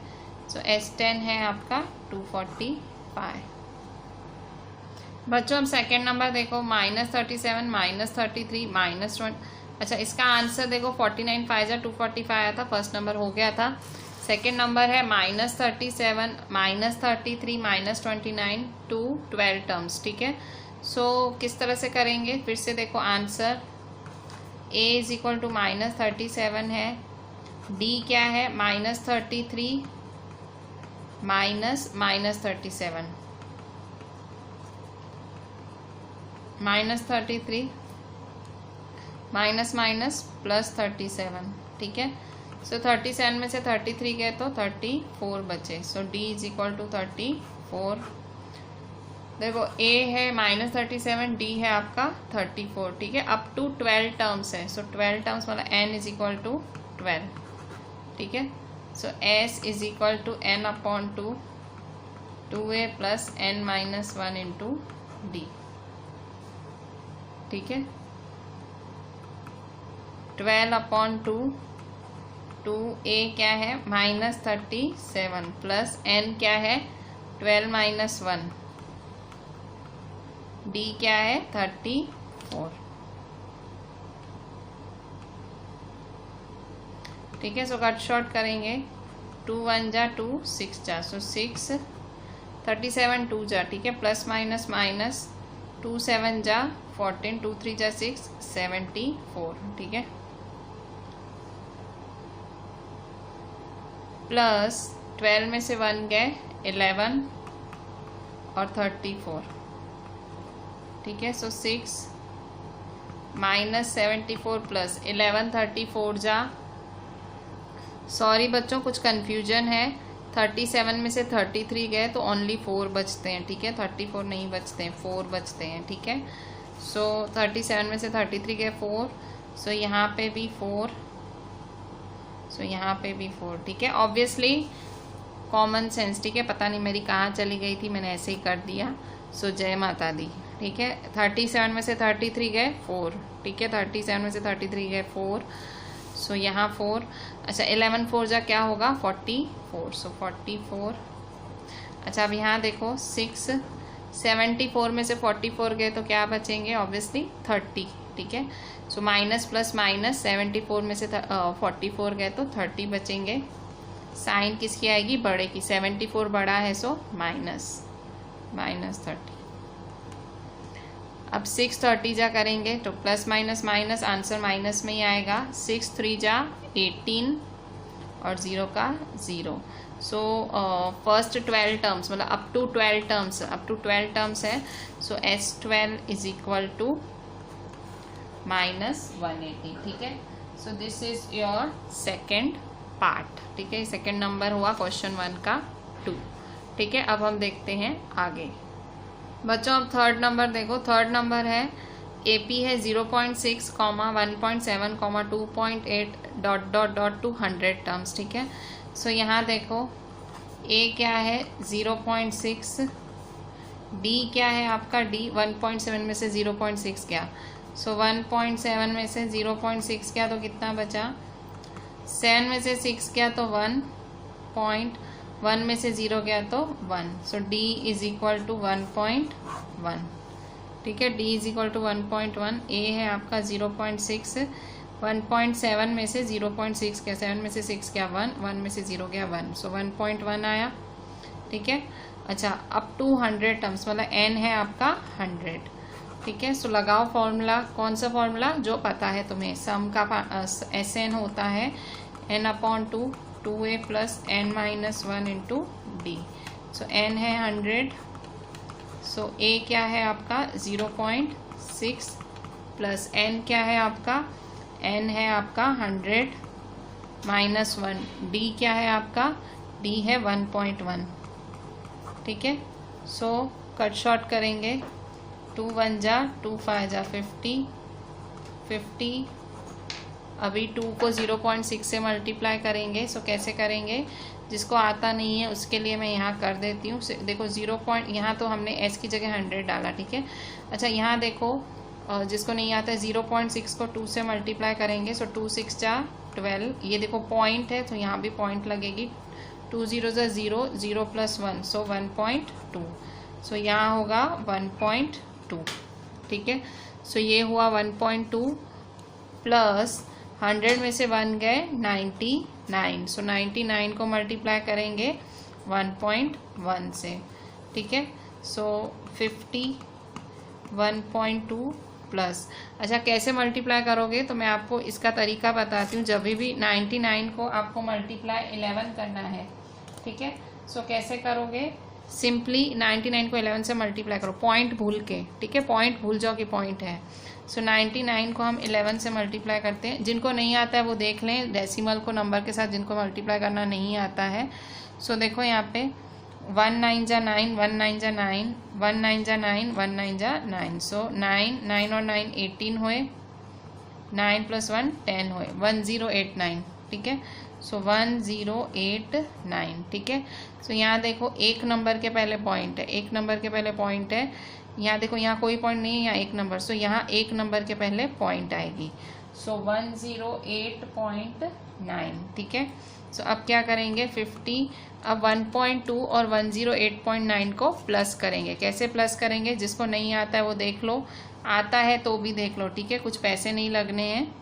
सो S10 है आपका 245। बच्चों अब सेकेंड नंबर देखो, -37 -33 -20। अच्छा, इसका आंसर देखो 49 5 जा 245 आया था, फर्स्ट नंबर हो गया था। सेकेंड नंबर है -37 -33 -29 टू 12 टर्म्स। ठीक है। सो किस तरह से करेंगे, फिर से देखो answer a is equal to -37 है, d क्या है -33 -37 -33 माइनस प्लस 37। ठीक है। सो 37 में से 33 गए तो 34 बचे। सो d इज इक्वल टू 34। देखो a है -37, d है आपका 34। ठीक है। अप टू 12 टर्म्स है। सो 12 टर्म्स मतलब n इज इक्वल टू 12। ठीक है। So s is equal to n upon 2a plus n minus 1 into d। ठीक है। 12 अपॉन 2a क्या है -37 प्लस n क्या है 12 माइनस 1, d क्या है 34। ठीक है। सो कट शॉर्ट करेंगे, 2 1 जा 2 6 जा, सो 6 37 2 जा। ठीक है। प्लस माइनस माइनस 2 7 जा 14 2 3 जा 6 74। ठीक है। प्लस 12 में से 1 गए 11 और 34। ठीक है। सो 6 माइनस 74 प्लस 11 34 जा, सॉरी बच्चों कुछ कन्फ्यूजन है, 37 में से 33 गए तो ओनली 4 बचते हैं। ठीक है। 34 नहीं बचते हैं, 4 बचते हैं। ठीक है। सो 37 में से 33 गए 4, सो यहाँ पे भी 4, सो यहाँ पे भी 4। ठीक है। Obviously common sense. ठीक है। पता नहीं मेरी कहाँ चली गई थी, मैंने ऐसे ही कर दिया। सो जय माता दी। ठीक है। 37 में से 33 गए 4। ठीक है। 37 में से 33 गए 4, सो यहाँ 4। अच्छा 11 4 जा क्या होगा 44। सो 44। अच्छा अब यहाँ देखो 6 74 में से 44 गए तो क्या बचेंगे, ऑब्वियसली 30। ठीक है। सो माइनस प्लस माइनस 74 में से 44 गए तो 30 बचेंगे। साइन किसकी आएगी, बड़े की। 74 बड़ा है सो माइनस 30। अब 6 30 जा करेंगे तो plus minus minus answer minus में ही आएगा। 6 3 जा 18 और 0 का 0। सो फर्स्ट 12 टर्म्स मतलब अप टू 12 टर्म्स है। सो S12 इज इक्वल टू -180। ठीक है। So this is your second part. ठीक है। सेकेंड नंबर हुआ क्वेश्चन 1 का 2। ठीक है। अब हम देखते हैं आगे बच्चों। अब थर्ड नंबर देखो, थर्ड नंबर है AP है 0.6, 1.7, 2.8 dot dot dot to 100 terms. ठीक है। सो यहाँ देखो A क्या है 0.6, D क्या है आपका D 1.7 में से 0.6 गया। सो 1.7 में से 0.6 गया तो कितना बचा, 7 में से 6 गया तो 1.1 में से 0 गया तो 1। So D is equal to 1.1। ठीक है। D is equal to 1.1। A है आपका 0.6, 1.7 में से 0.6 गया, 7 में से 6 गया 1 में से 0 गया 1। सो 1.1 आया। ठीक है। अच्छा अप टू 100 टर्म्स मतलब n है आपका 100। ठीक है। सो लगाओ फॉर्मूला, कौन सा फॉर्मूला जो पता है तुम्हें, सम का SN होता है n/2 2a plus n minus 1 into D. So n है 100, सो ए क्या है आपका 0.6 प्लस एन क्या है आपका, एन है आपका 100 माइनस 1, डी क्या है आपका, डी है 1.1। ठीक है, सो कट शॉर्ट करेंगे, 2 1 जा 2 5 जा 50, अभी 2 को 0.6 से मल्टीप्लाई करेंगे। सो कैसे करेंगे, जिसको आता नहीं है उसके लिए मैं यहाँ कर देती हूँ। देखो 0 पॉइंट, यहाँ तो हमने एस की जगह 100 डाला, ठीक है। अच्छा यहाँ देखो जिसको नहीं आता है 0.6 को 2 से मल्टीप्लाई करेंगे। सो 2 6 जा 12, ये देखो पॉइंट है तो यहाँ भी पॉइंट लगेगी। 2 0 जा 0, 0 प्लस 1 सो 1.2। सो यहाँ होगा 1.2, ठीक है। सो ये हुआ 1.2 प्लस 100 में से 1 गए 99। सो 99 को मल्टीप्लाई करेंगे 1.1 से, ठीक है। सो 50 1.2 प्लस, अच्छा कैसे मल्टीप्लाई करोगे तो मैं आपको इसका तरीका बताती हूँ। जब भी 99 को आपको मल्टीप्लाई 11 करना है, ठीक है। सो कैसे करोगे, सिंपली 99 को 11 से मल्टीप्लाई करो, पॉइंट भूल के, ठीक है। पॉइंट भूल जाओ कि पॉइंट है। सो 99 को हम 11 से मल्टीप्लाई करते हैं। जिनको नहीं आता है वो देख लें, डेसिमल को नंबर के साथ जिनको मल्टीप्लाई करना नहीं आता है। सो देखो यहाँ पे 1 9 जा 9, 1 9 जा 9, 1 9 जा 9, 1 9 जा 9। सो 9 9 और 9 18 हुए, 9 प्लस 1 10 हुए, 1089, ठीक है। सो 1089, ठीक है। सो यहाँ देखो एक नंबर के पहले पॉइंट है, एक नंबर के पहले पॉइंट है। यहाँ देखो यहाँ कोई पॉइंट नहीं है, यहाँ एक नंबर। सो यहाँ एक नंबर के पहले पॉइंट आएगी। सो 108.9, ठीक है। सो अब क्या करेंगे 50, अब 1.2 और 108.9 को प्लस करेंगे। कैसे प्लस करेंगे, जिसको नहीं आता है वो देख लो, आता है तो भी देख लो, ठीक है। कुछ पैसे नहीं लगने हैं।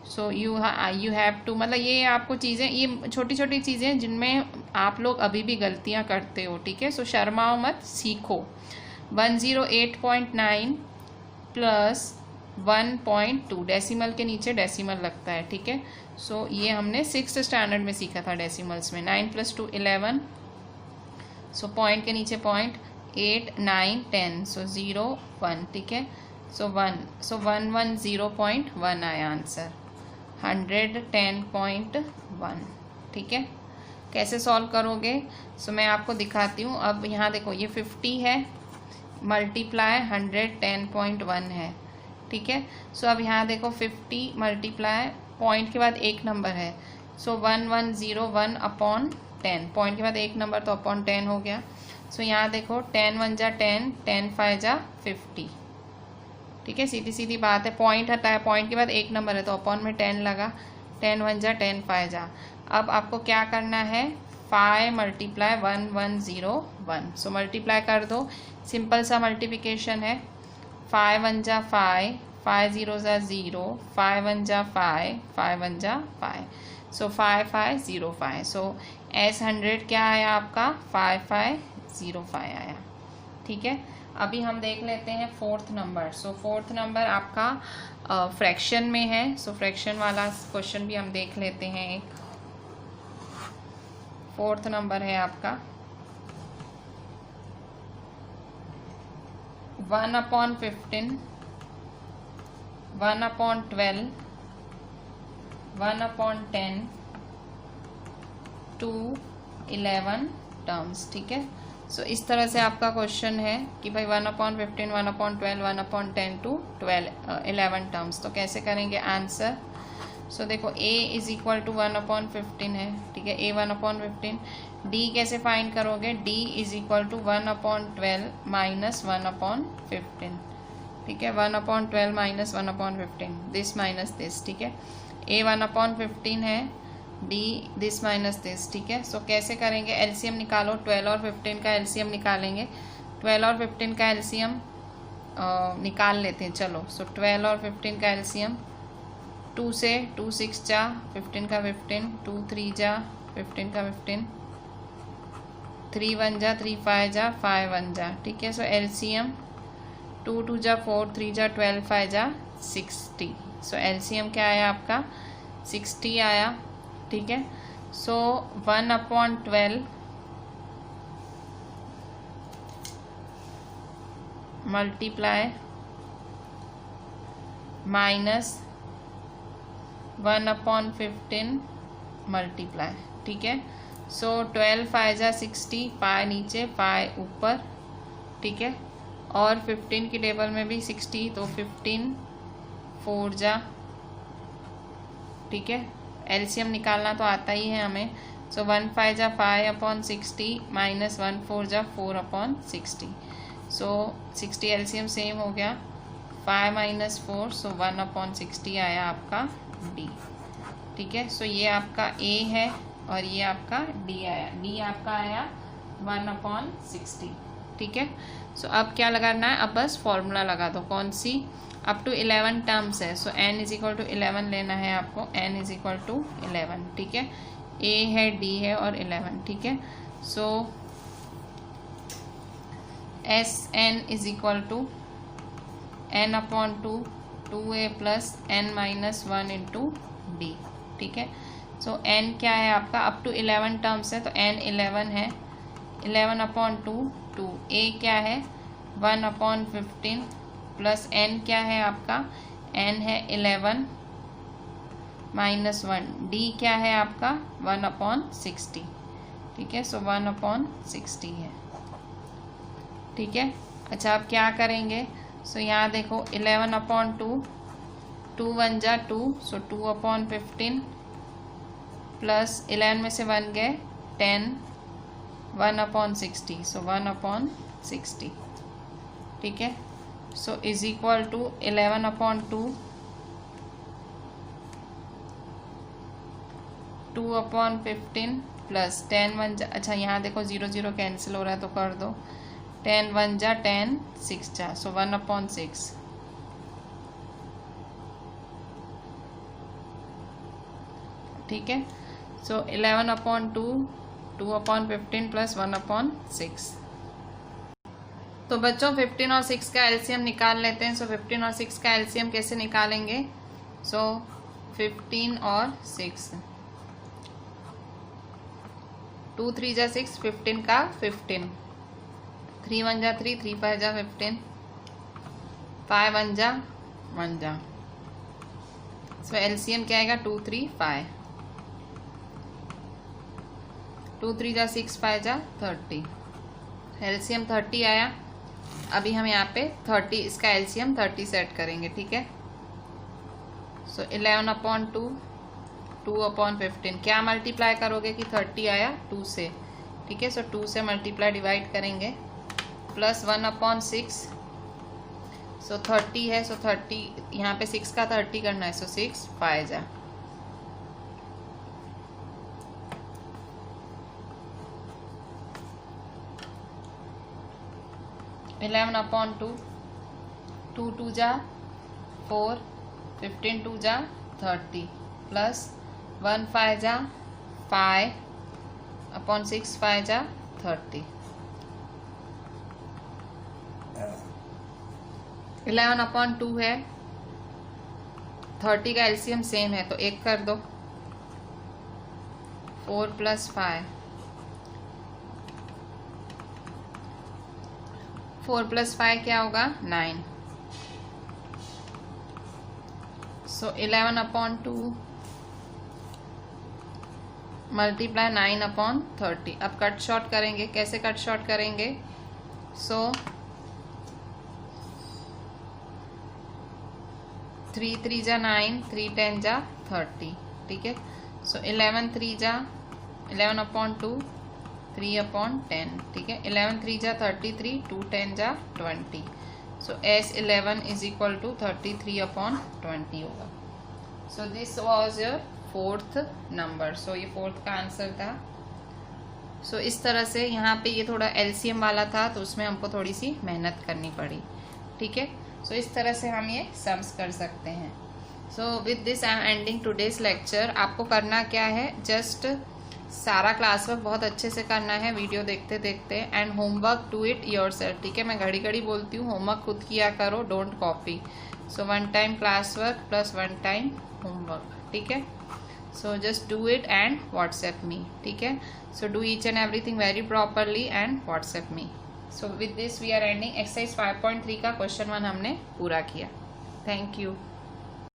सो यू हैव टू, मतलब ये आपको चीज़ें, ये छोटी छोटी चीज़ें जिनमें आप लोग अभी भी गलतियाँ करते हो, ठीक है। सो शर्माओ मत, सीखो। 108.9 प्लस 1.2, डेसिमल के नीचे डेसिमल लगता है, ठीक है। सो ये हमने 6th स्टैंडर्ड में सीखा था डेसिमल्स में। 9 + 2 11, सो पॉइंट के नीचे पॉइंट, 8 9 10, सो 0 1, ठीक है। सो 1, सो 110.1 आया आंसर, 110.1, ठीक है। कैसे सॉल्व करोगे, सो मैं आपको दिखाती हूँ। अब यहाँ देखो ये 50 है, मल्टीप्लाई 110.1 है, ठीक है। सो अब यहाँ देखो 50 मल्टीप्लाई, पॉइंट के बाद एक नंबर है। सो 1101 अपॉन 10, पॉइंट के बाद एक नंबर तो अपॉन 10 हो गया। सो यहाँ देखो 10 1 जा 10, 10 5 जा 50, ठीक है। सीधी सीधी बात है, पॉइंट हटा है, पॉइंट के बाद एक नंबर है तो अपॉन में 10 लगा, 10 1 जा 10 5 जा। अब आपको क्या करना है, 5 मल्टीप्लाई 1101। सो मल्टीप्लाई कर दो, सिंपल सा मल्टीप्लिकेशन है। 5 1 जा 5, 5 0 जा 0, 5 1 जा 5, 5 1 जा 5। सो 5505। सो S100 क्या आया आपका, 5505 आया, ठीक है। अभी हम देख लेते हैं 4th नंबर। सो 4th नंबर आपका फ्रैक्शन में है। सो फ्रैक्शन वाला क्वेश्चन भी हम देख लेते हैं। एक 4th नंबर है आपका 1/15, 1/12, 1/10 to 11 टर्म्स, ठीक है। सो इस तरह से आपका क्वेश्चन है कि भाई 1/15, 1/12, 1/10 to 11 टर्म्स। तो कैसे करेंगे आंसर, सो देखो a इज इक्वल टू 1/15 है, ठीक है। a 1/15, d कैसे फाइंड करोगे, d is equal to 1/12 minus 1/15, ठीक है। 1/12 माइनस 1/15, दिस माइनस दिस, ठीक है। a 1/15 है, d दिस माइनस दिस, ठीक है। सो कैसे करेंगे, एलसीएम निकालो, 12 और 15 का एलसीएम निकालेंगे। 12 और 15 का एलसीएम निकाल लेते हैं, चलो। सो 12 और 15 का एलसीएम, 2 से 2 6 जा 15 का 15, 2 3 जा 15 का 15, 3 1 जा 3 5 जा 5 1 जा, ठीक है। सो एलसीएम 2 2 जा 4, 3 जा 12, 5 जा 60। सो एलसीएम क्या आया आपका, 60 आया, ठीक है। सो 1/12 मल्टीप्लाई -1/15 मल्टीप्लाई, ठीक है। सो 12 5 जा 60, पाई नीचे पाई ऊपर, ठीक है। और 15 की टेबल में भी 60, तो 15 4 जा, ठीक है। एलसीएम निकालना तो आता ही है हमें। सो 1 5 जा 5/60 -1 4 जा 4/60। सो 60 एलसीएम सेम हो गया, 5 - 4, सो 1/60 आया आपका डी, ठीक है। सो ये आपका ए है और ये आपका डी आया। डी आपका आया 1/60, ठीक है। सो अब क्या लगाना है, अब बस फॉर्मूला लगा दो। कौन सी? अप टू 11 टर्म्स है, सो n = 11 लेना है आपको। n = 11, ठीक है। a है, d है और 11, ठीक है। सो Sn = n/2 2a + n - 1 × d, ठीक है। सो n क्या है आपका, अप टू 11 टर्म्स है तो n 11 है, 11/2 2, a क्या है 1/15 प्लस n क्या है आपका, n है 11 - 1, d क्या है आपका 1/60, ठीक है। सो 1/60 है, ठीक है। अच्छा अब क्या करेंगे, सो यहाँ देखो 11/2, 2 1 जा 2, सो 2/15 प्लस 11 में से 1 गए 10, 1/60, सो 1/60, ठीक है। सो = 11/2 2/15 प्लस 10 1 जा, अच्छा यहाँ देखो 0 0 कैंसिल हो रहा है तो कर दो, 10 1 जा 10 6 जा, सो 1/6, ठीक है। सो 11/2 2/15 प्लस 1/6। तो बच्चों 15 और 6 का एलसीएम निकाल लेते हैं। सो 15 और 6 का एलसीएम कैसे निकालेंगे, सो 15 और 6, 2 3 जा 6, 15 का 15, 3 1 जा 3, 3 5 जा 15, 5 1 जा 1 जा। सो एलसीएम क्या आएगा 2 3 5, 2 3 जा 6, 5 जा 30, एलसीएम 30 आया। अभी हम यहाँ पे 30 इसका एलसीएम 30 सेट करेंगे, ठीक है। सो 11/2 2/15, क्या मल्टीप्लाई करोगे कि 30 आया 2 से, ठीक है। सो 2 से मल्टीप्लाई डिवाइड करेंगे, प्लस 1/6, सो 30 है, सो 30 यहाँ पे 6 का 30 करना है, सो 6 5 जा, (11/2) 2 2 जा 4, 15 2 जा 30, प्लस 1 5 जा 5/6, 5 जा 30, 11/2 है, 30 का एलसीएम सेम है तो 1 कर दो, 4 + 5, 4 + 5 क्या होगा 9, सो 11/2 मल्टीप्लाई 9/30। अब कट शॉर्ट करेंगे, कैसे कट शॉर्ट करेंगे, सो 3 3 जा 9, 3 10 जा 30, ठीक है। सो 11 3 जा 11/2 3/10, ठीक है। 11 3 जा 33, 2 10 जा 20, सो S11 = 33/20 होगा। So this was your 4th number. So ये 4th का आंसर था। सो इस तरह से यहाँ पे ये थोड़ा एलसीएम वाला था तो उसमें हमको थोड़ी सी मेहनत करनी पड़ी, ठीक है। सो इस तरह से हम ये सम्स कर सकते हैं। सो with this I am ending today's lecture. आपको करना क्या है, जस्ट सारा क्लास वर्क बहुत अच्छे से करना है वीडियो देखते देखते, and homework do it yourself, ठीक है। मैं घड़ी घड़ी बोलती हूँ, होमवर्क खुद किया करो, don't copy. So 1 time class work plus 1 time homework, ठीक है। So just do it and WhatsApp me, ठीक है। So do each and everything very properly and WhatsApp me. So with this we are ending exercise 5.3 का question 1 हमने पूरा किया। Thank you.